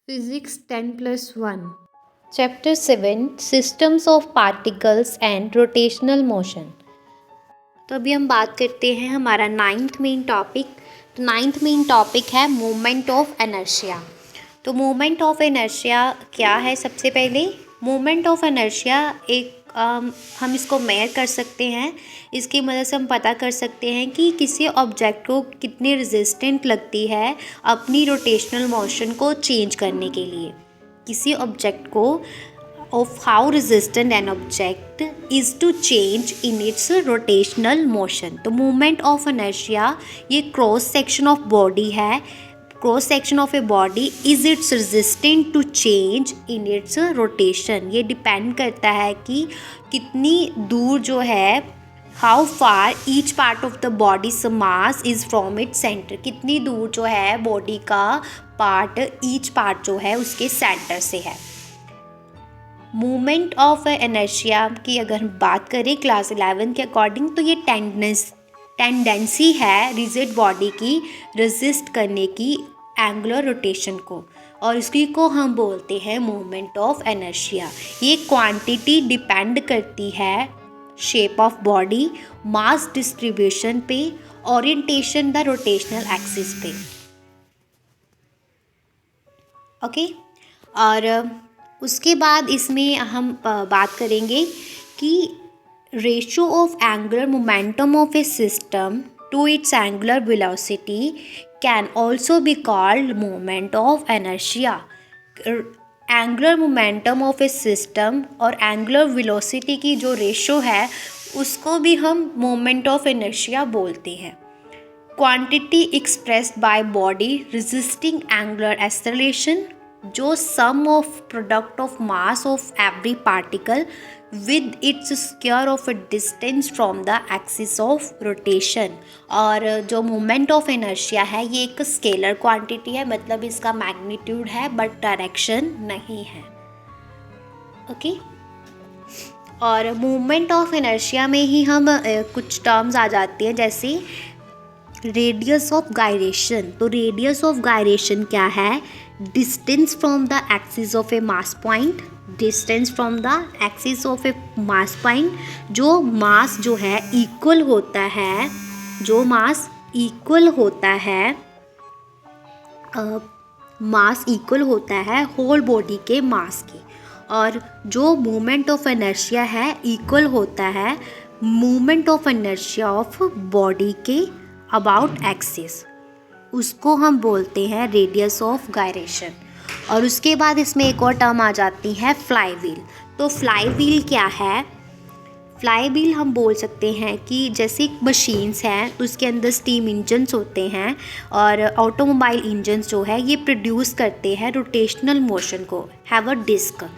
Physics 10+1 Chapter 7 Systems of Particles and Rotational Motion। तो अभी हम बात करते हैं हमारा नाइन्थ मेन टॉपिक। तो नाइन्थ मेन टॉपिक है मोमेंट ऑफ इनर्शिया। तो मोमेंट ऑफ इनर्शिया क्या है? सबसे पहले मोमेंट ऑफ इनर्शिया एक हम इसको मेयर कर सकते हैं। इसकी मदद से हम पता कर सकते हैं कि किसी ऑब्जेक्ट को कितनी रेजिस्टेंट लगती है अपनी रोटेशनल मोशन को चेंज करने के लिए। किसी ऑब्जेक्ट को of how resistant an object is to change in its rotational motion। तो movement of inertia ये क्रॉस सेक्शन ऑफ बॉडी है। Cross section of a body is its resistant to change in its rotation. ये depend करता है कि कितनी दूर जो है how far each part of the body's mass is from its centre. कितनी दूर जो है बॉडी का पार्ट ईच पार्ट जो है उसके सेंटर से है। मूवमेंट ऑफ इनर्शिया की अगर हम बात करें क्लास 11 के अकॉर्डिंग तो ये टेंडेंसी है रिजिड बॉडी की रेजिस्ट करने की एंगुलर रोटेशन को, और इसकी को हम बोलते हैं मूवमेंट ऑफ इनर्शिया। ये क्वांटिटी डिपेंड करती है shape of body, mass distribution पे, ओरिएंटेशन द रोटेशनल एक्सिस पे। ओके और उसके बाद इसमें हम बात करेंगे कि ratio of angular momentum of a system to its angular velocity can also be called moment of inertia. Angular momentum of a system और एंगुलर वेलोसिटी की जो रेशियो है उसको भी हम मोमेंट ऑफ इनर्शिया बोलते हैं। Quantity expressed by body resisting angular acceleration, जो sum of product of mass of every particle with its square of a distance from the axis of rotation. और जो मोमेंट ऑफ इनर्शिया है ये एक scalar quantity है, मतलब इसका magnitude है बट डायरेक्शन नहीं है। ओके और मोमेंट ऑफ इनर्शिया में ही हम कुछ टर्म्स आ जाती हैं, जैसे रेडियस ऑफ गायरेशन। तो रेडियस ऑफ गायरेशन क्या है? Distance from the axis of A mass point. Distance from the axis of A mass point, जो मास जो है इक्वल होता है, जो मास इक्वल होता है मास इक्वल होता है होल बॉडी के मास के, और जो मोमेंट ऑफ इनर्शिया है इक्वल होता है moment of inertia of body के अबाउट एक्सिस। उसको हम बोलते हैं रेडियस ऑफ गायरेशन। और उसके बाद इसमें एक और टर्म आ जाती है फ्लाई व्हील। तो फ्लाई व्हील क्या है? फ्लाई व्हील हम बोल सकते हैं कि जैसे मशीन्स हैं तो उसके अंदर स्टीम इंजन्स होते हैं, और ऑटोमोबाइल इंजन्स जो है ये प्रोड्यूस करते हैं रोटेशनल मोशन को, हैव अ डिस्क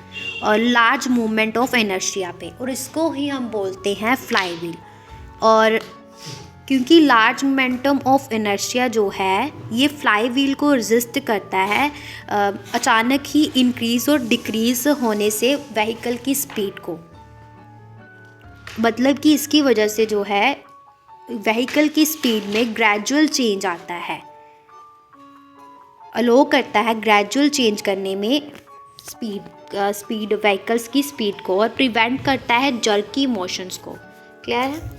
और लार्ज मूवमेंट ऑफ इनर्शिया पे, और इसको ही हम बोलते हैं फ्लाई व्हील। और क्योंकि लार्ज मोमेंटम ऑफ इनर्शिया जो है ये फ्लाई व्हील को रेजिस्ट करता है अचानक ही इंक्रीज़ और डिक्रीज़ होने से व्हीकल की स्पीड को, मतलब कि इसकी वजह से जो है व्हीकल की स्पीड में ग्रेजुअल चेंज आता है, अलो करता है ग्रेजुअल चेंज करने में स्पीड व्हीकल्स की स्पीड को, और प्रिवेंट करता है जर्की मोशंस को। क्लियर है?